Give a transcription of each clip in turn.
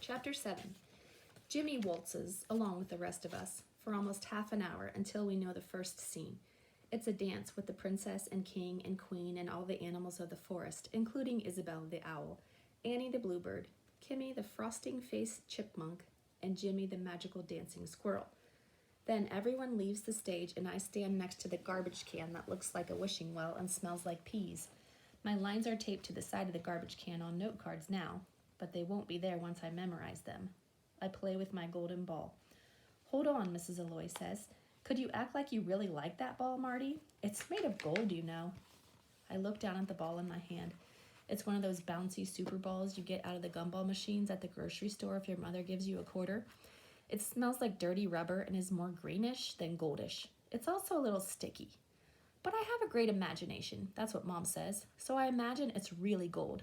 Chapter 7. Jimmy waltzes along with the rest of us for almost half an hour until we know the first scene. It's a dance with the princess and king and queen and all the animals of the forest, including Isabel the owl, Annie the bluebird, Kimmy the frosting-faced chipmunk, and Jimmy the magical dancing squirrel. Then everyone leaves the stage and I stand next to the garbage can that looks like a wishing well and smells like peas. My lines are taped to the side of the garbage can on note cards now, but they won't be there once I memorize them. I play with my golden ball. "Hold on," Mrs. Alloy says. "Could you act like you really like that ball, Marty? It's made of gold, you know." I look down at the ball in my hand. It's one of those bouncy super balls you get out of the gumball machines at the grocery store if your mother gives you a quarter. It smells like dirty rubber and is more greenish than goldish. It's also a little sticky. But I have a great imagination, that's what Mom says, so I imagine it's really gold.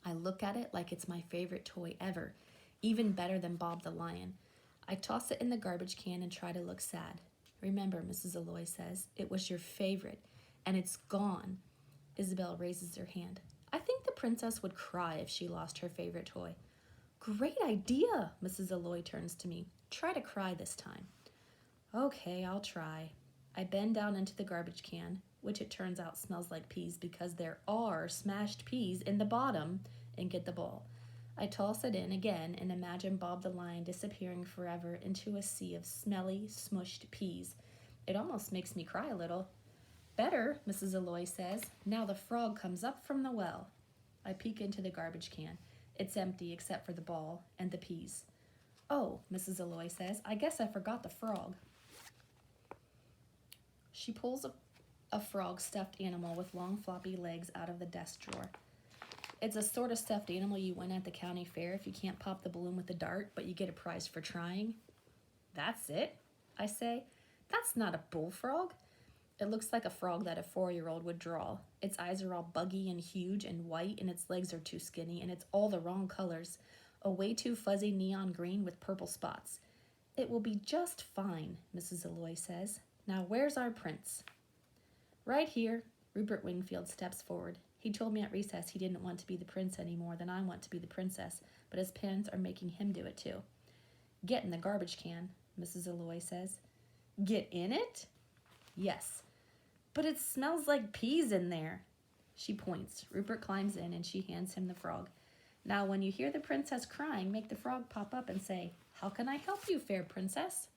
I look at it like it's my favorite toy ever, even better than Bob the Lion. I toss it in the garbage can and try to look sad. "Remember," Mrs. Alloy says, "it was your favorite, and it's gone." Isabel raises her hand. "I think the princess would cry if she lost her favorite toy." "Great idea," Mrs. Alloy turns to me. "Try to cry this time." "Okay, I'll try." I bend down into the garbage can, which it turns out smells like peas because there are smashed peas in the bottom, and get the ball. I toss it in again and imagine Bob the Lion disappearing forever into a sea of smelly, smushed peas. It almost makes me cry a little. "Better," Mrs. Alloy says. "Now the frog comes up from the well." I peek into the garbage can. It's empty except for the ball and the peas. "Oh," Mrs. Alloy says, "I guess I forgot the frog." She pulls a frog stuffed animal with long floppy legs out of the desk drawer. It's a sort of stuffed animal you win at the county fair if you can't pop the balloon with the dart, but you get a prize for trying. "That's it," I say. "That's not a bullfrog." It looks like a frog that a 4-year-old would draw. Its eyes are all buggy and huge and white, and its legs are too skinny, and it's all the wrong colors. A way too fuzzy neon green with purple spots. "It will be just fine," Mrs. Alloy says. "Now where's our prince?" "Right here." Rupert Wingfield steps forward. He told me at recess he didn't want to be the prince any more than I want to be the princess, but his parents are making him do it too. "Get in the garbage can," Mrs. Alloy says. "Get in it?" "Yes." "But it smells like peas in there." She points. Rupert climbs in and she hands him the frog. "Now when you hear the princess crying, make the frog pop up and say, 'How can I help you, fair princess?'"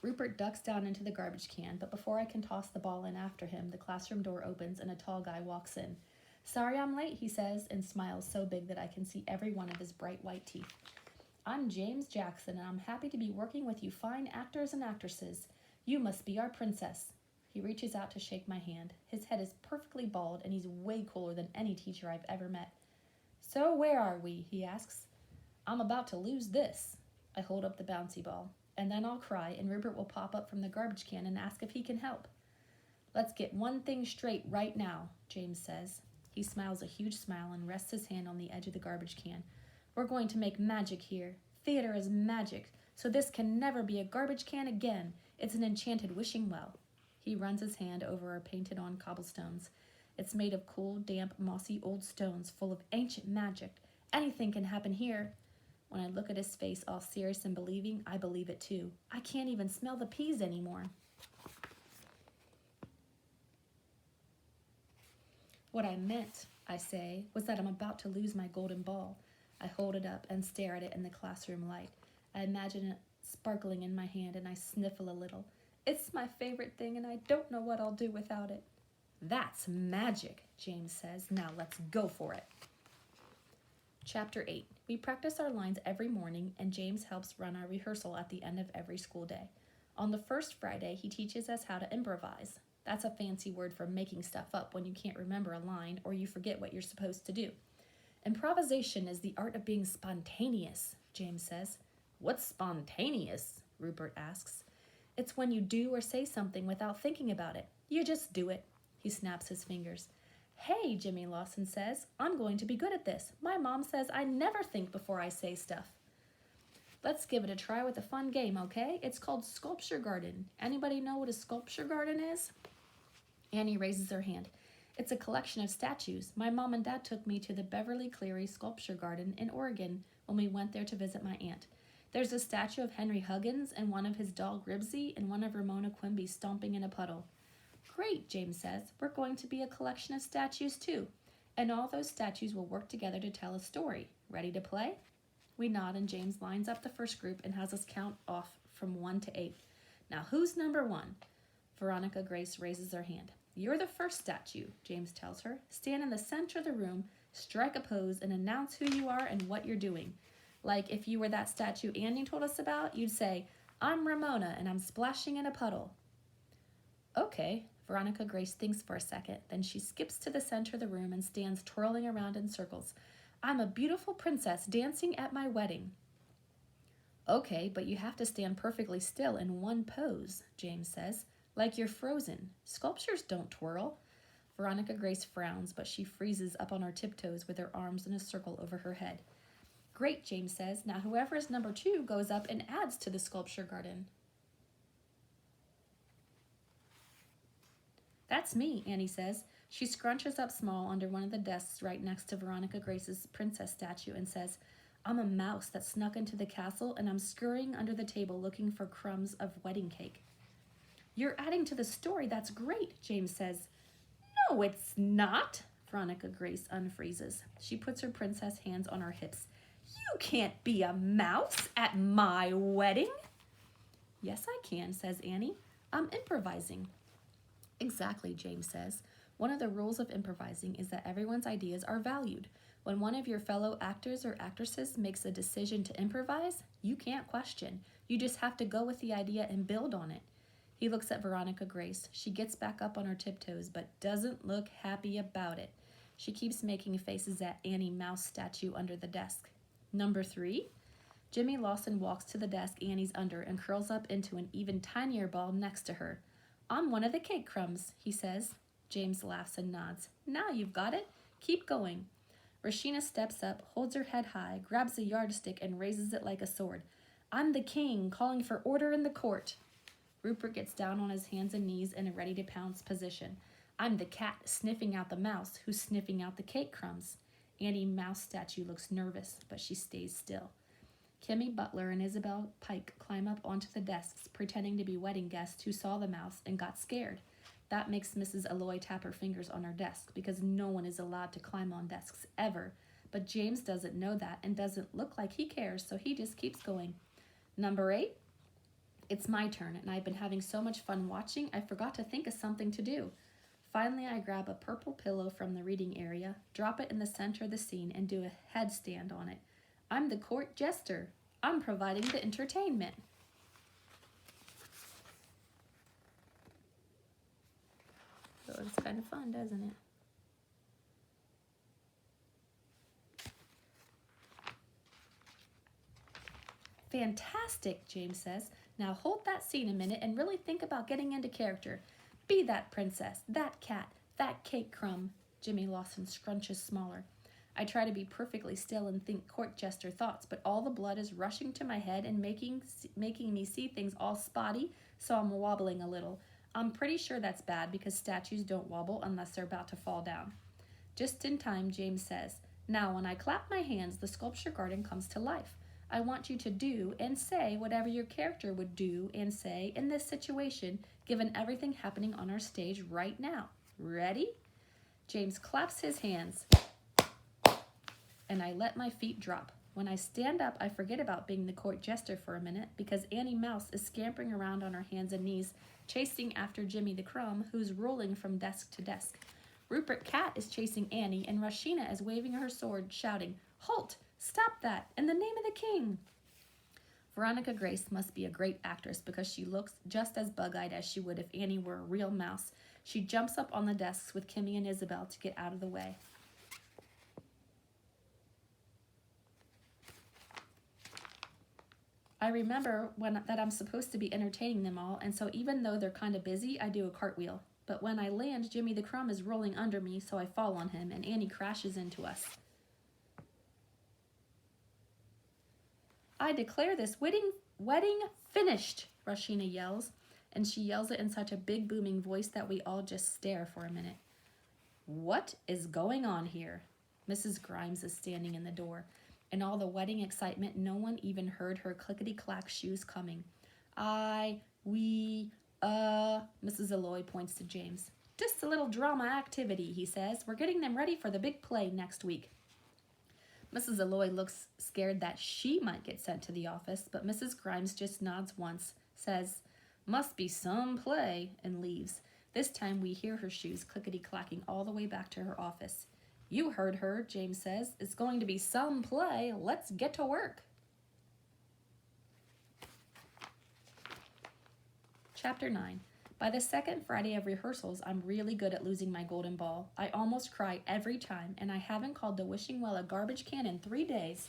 Rupert ducks down into the garbage can, but before I can toss the ball in after him, the classroom door opens and a tall guy walks in. "Sorry I'm late," he says, and smiles so big that I can see every one of his bright white teeth. "I'm James Jackson, and I'm happy to be working with you fine actors and actresses. You must be our princess." He reaches out to shake my hand. His head is perfectly bald, and he's way cooler than any teacher I've ever met. "So where are we?" he asks. "I'm about to lose this." I hold up the bouncy ball. "And then I'll cry, and Rupert will pop up from the garbage can and ask if he can help." "Let's get one thing straight right now," James says. He smiles a huge smile and rests his hand on the edge of the garbage can. "We're going to make magic here. Theater is magic, so this can never be a garbage can again. It's an enchanted wishing well." He runs his hand over our painted-on cobblestones. "It's made of cool, damp, mossy old stones full of ancient magic. Anything can happen here." When I look at his face all serious and believing, I believe it too. I can't even smell the peas anymore. "What I meant," I say, "was that I'm about to lose my golden ball." I hold it up and stare at it in the classroom light. I imagine it sparkling in my hand and I sniffle a little. It's my favorite thing and I don't know what I'll do without it. "That's magic," James says. "Now let's go for it." Chapter 8. We practice our lines every morning, and James helps run our rehearsal at the end of every school day. On the first Friday, he teaches us how to improvise. That's a fancy word for making stuff up when you can't remember a line or you forget what you're supposed to do. "Improvisation is the art of being spontaneous," James says. "What's spontaneous?" Rupert asks. "It's when you do or say something without thinking about it. You just do it." He snaps his fingers. "Hey," Jimmy Lawson says, "I'm going to be good at this. My mom says I never think before I say stuff." "Let's give it a try with a fun game, okay? It's called Sculpture Garden. Anybody know what a sculpture garden is?" Annie raises her hand. It's a collection of statues. My mom and dad took me to the Beverly Cleary Sculpture Garden in Oregon when we went there to visit my aunt. There's a statue of Henry Huggins and one of his dog Ribsy and one of Ramona Quimby stomping in a puddle. Great, James says. We're going to be a collection of statues too. And all those statues will work together to tell a story. Ready to play? We nod and James lines up the first group and has us count off from 1 to 8. Now who's number 1? Veronica Grace raises her hand. You're the first statue, James tells her. Stand in the center of the room, strike a pose, and announce who you are and what you're doing. Like if you were that statue Andy told us about, you'd say, I'm Ramona and I'm splashing in a puddle. Okay, Veronica Grace thinks for a second. Then she skips to the center of the room and stands twirling around in circles. I'm a beautiful princess dancing at my wedding. Okay, but you have to stand perfectly still in one pose, James says. Like you're frozen. Sculptures don't twirl. Veronica Grace frowns, but she freezes up on her tiptoes with her arms in a circle over her head. Great, James says. Now whoever is number 2 goes up and adds to the sculpture garden. That's me, Annie says. She scrunches up small under one of the desks right next to Veronica Grace's princess statue and says, I'm a mouse that snuck into the castle and I'm scurrying under the table looking for crumbs of wedding cake. You're adding to the story. That's great, James says. No, it's not. Veronica Grace unfreezes. She puts her princess hands on her hips. You can't be a mouse at my wedding. Yes, I can, says Annie. I'm improvising. Exactly, James says. One of the rules of improvising is that everyone's ideas are valued. When one of your fellow actors or actresses makes a decision to improvise, you can't question. You just have to go with the idea and build on it. He looks at Veronica Grace. She gets back up on her tiptoes, but doesn't look happy about it. She keeps making faces at Annie Mouse statue under the desk. Number 3? Jimmy Lawson walks to the desk Annie's under and curls up into an even tinier ball next to her. I'm one of the cake crumbs, he says. James laughs and nods. Now you've got it. Keep going. Rashina steps up, holds her head high, grabs a yardstick, and raises it like a sword. I'm the king, calling for order in the court. Rupert gets down on his hands and knees in a ready-to-pounce position. I'm the cat sniffing out the mouse who's sniffing out the cake crumbs. Annie Mouse statue looks nervous, but she stays still. Kimmy Butler and Isabel Pike climb up onto the desks, pretending to be wedding guests who saw the mouse and got scared. That makes Mrs. Alloy tap her fingers on her desk, because no one is allowed to climb on desks ever. But James doesn't know that and doesn't look like he cares, so he just keeps going. Number 8? It's my turn, and I've been having so much fun watching, I forgot to think of something to do. Finally, I grab a purple pillow from the reading area, drop it in the center of the scene, and do a headstand on it. I'm the court jester. I'm providing the entertainment. So it's kind of fun, doesn't it? Fantastic, James says. Now hold that scene a minute and really think about getting into character. Be that princess, that cat, that cake crumb. Jimmy Lawson scrunches smaller. I try to be perfectly still and think court jester thoughts, but all the blood is rushing to my head and making me see things all spotty, so I'm wobbling a little. I'm pretty sure that's bad because statues don't wobble unless they're about to fall down. Just in time, James says, now when I clap my hands, the sculpture garden comes to life. I want you to do and say whatever your character would do and say in this situation, given everything happening on our stage right now. Ready? James claps his hands, and I let my feet drop. When I stand up, I forget about being the court jester for a minute because Annie Mouse is scampering around on her hands and knees, chasing after Jimmy the Crumb, who's rolling from desk to desk. Rupert Cat is chasing Annie, and Rashina is waving her sword, shouting, "Halt! Stop that! In the name of the king!" Veronica Grace must be a great actress because she looks just as bug-eyed as she would if Annie were a real mouse. She jumps up on the desks with Kimmy and Isabel to get out of the way. I remember that I'm supposed to be entertaining them all, and so even though they're kind of busy, I do a cartwheel. But when I land, Jimmy the Crumb is rolling under me, so I fall on him, and Annie crashes into us. I declare this wedding finished, Rashina yells, and she yells it in such a big booming voice that we all just stare for a minute. What is going on here? Mrs. Grimes is standing in the door. In all the wedding excitement, no one even heard her clickety-clack shoes coming. Mrs. Alloy points to James. Just a little drama activity, he says. We're getting them ready for the big play next week. Mrs. Alloy looks scared that she might get sent to the office, but Mrs. Grimes just nods once, says, must be some play, and leaves. This time we hear her shoes clickety-clacking all the way back to her office. You heard her, James says. It's going to be some play. Let's get to work. Chapter 9. By the second Friday of rehearsals, I'm really good at losing my golden ball. I almost cry every time, and I haven't called the wishing well a garbage can in 3 days.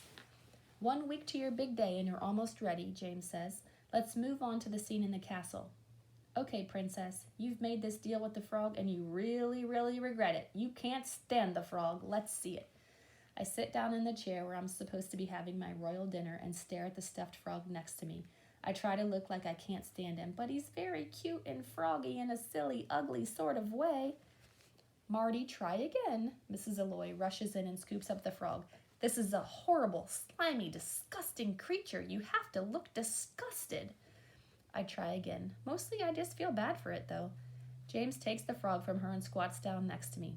1 week to your big day, and you're almost ready, James says. Let's move on to the scene in the castle. Okay, princess, you've made this deal with the frog, and you really, really regret it. You can't stand the frog. Let's see it. I sit down in the chair where I'm supposed to be having my royal dinner and stare at the stuffed frog next to me. I try to look like I can't stand him, but he's very cute and froggy in a silly, ugly sort of way. Marty, try again. Mrs. Alloy rushes in and scoops up the frog. This is a horrible, slimy, disgusting creature. You have to look disgusted. I try again. Mostly I just feel bad for it, though. James takes the frog from her and squats down next to me.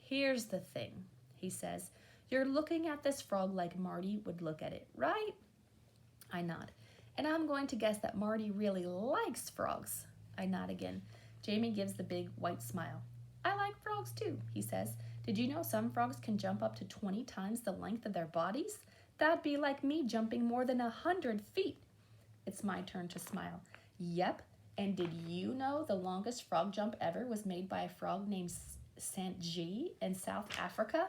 Here's the thing, he says. You're looking at this frog like Marty would look at it, right? I nod. And I'm going to guess that Marty really likes frogs. I nod again. Jamie gives the big white smile. I like frogs too, he says. Did you know some frogs can jump up to 20 times the length of their bodies? That'd be like me jumping more than 100 feet. It's my turn to smile. Yep, and did you know the longest frog jump ever was made by a frog named Saint G in South Africa?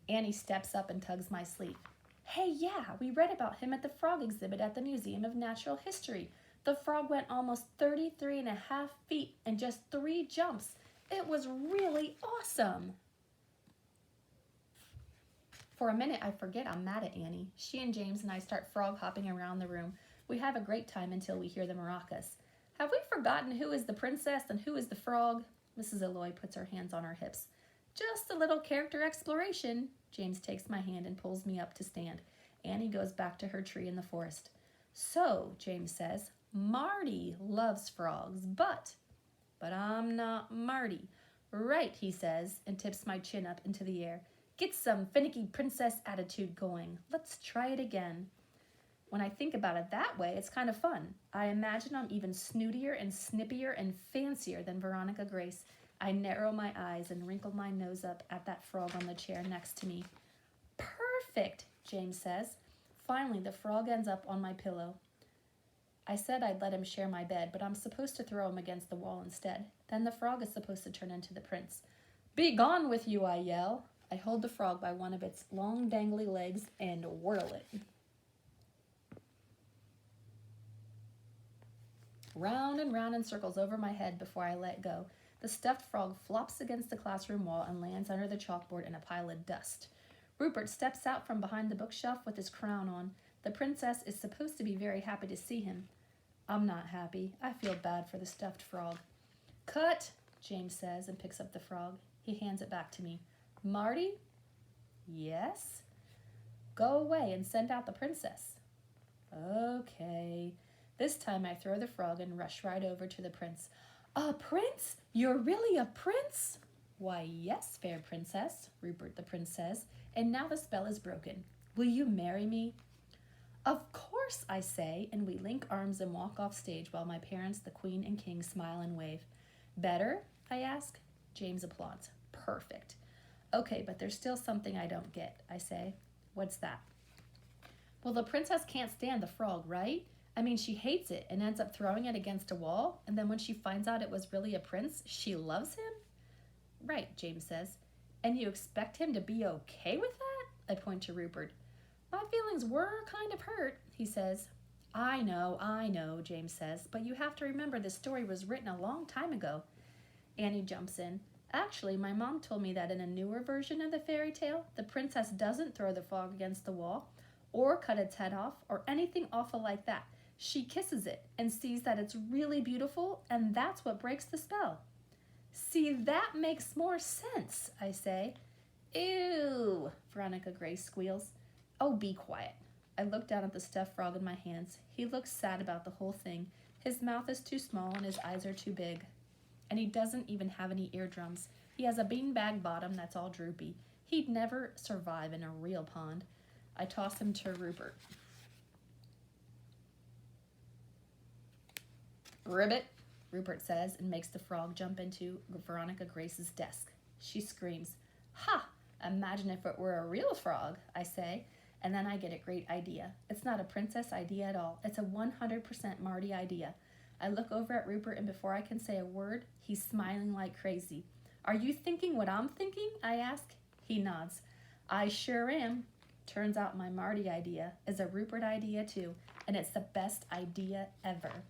Annie steps up and tugs my sleeve. Hey, yeah, we read about him at the frog exhibit at the Museum of Natural History. The frog went almost 33.5 feet in just 3 jumps. It was really awesome. For a minute, I forget I'm mad at Annie. She and James and I start frog hopping around the room. We have a great time until we hear the maracas. Have we forgotten who is the princess and who is the frog? Mrs. Alloy puts her hands on her hips. Just a little character exploration. James takes my hand and pulls me up to stand. Annie goes back to her tree in the forest. So, James says, Marty loves frogs, but I'm not Marty. Right, he says, and tips my chin up into the air. Get some finicky princess attitude going. Let's try it again. When I think about it that way, it's kind of fun. I imagine I'm even snootier and snippier and fancier than Veronica Grace. I narrow my eyes and wrinkle my nose up at that frog on the chair next to me. Perfect, James says. Finally, the frog ends up on my pillow. I said I'd let him share my bed, but I'm supposed to throw him against the wall instead. Then the frog is supposed to turn into the prince. Be gone with you, I yell. I hold the frog by one of its long dangly legs and whirl it. Round and round in circles over my head before I let go. The stuffed frog flops against the classroom wall and lands under the chalkboard in a pile of dust. Rupert steps out from behind the bookshelf with his crown on. The princess is supposed to be very happy to see him. I'm not happy. I feel bad for the stuffed frog. Cut, James says and picks up the frog. He hands it back to me. Marty? Yes? Go away and send out the princess. Okay. This time I throw the frog and rush right over to the prince. A prince? You're really a prince? Why, yes, fair princess, Rupert the prince says, and now the spell is broken. Will you marry me? Of course, I say, and we link arms and walk off stage while my parents, the queen and king, smile and wave. Better? I ask. James applauds. Perfect. Okay, but there's still something I don't get, I say. What's that? Well, the princess can't stand the frog, right? I mean, she hates it and ends up throwing it against a wall, and then when she finds out it was really a prince, she loves him? Right, James says. And you expect him to be okay with that? I point to Rupert. My feelings were kind of hurt, he says. I know, James says, but you have to remember this story was written a long time ago. Annie jumps in. Actually, my mom told me that in a newer version of the fairy tale, the princess doesn't throw the frog against the wall, or cut its head off, or anything awful like that. She kisses it and sees that it's really beautiful, and that's what breaks the spell. See, that makes more sense, I say. Ew, Veronica Grace squeals. Oh, be quiet. I look down at the stuffed frog in my hands. He looks sad about the whole thing. His mouth is too small and his eyes are too big. And he doesn't even have any eardrums. He has a beanbag bottom that's all droopy. He'd never survive in a real pond. I toss him to Rupert. Ribbit, Rupert says, and makes the frog jump into Veronica Grace's desk. She screams, "Ha! Imagine if it were a real frog," I say, and then I get a great idea. It's not a princess idea at all. It's a 100% Marty idea. I look over at Rupert, and before I can say a word, he's smiling like crazy. "Are you thinking what I'm thinking?" I ask. He nods. "I sure am." Turns out my Marty idea is a Rupert idea too, and it's the best idea ever.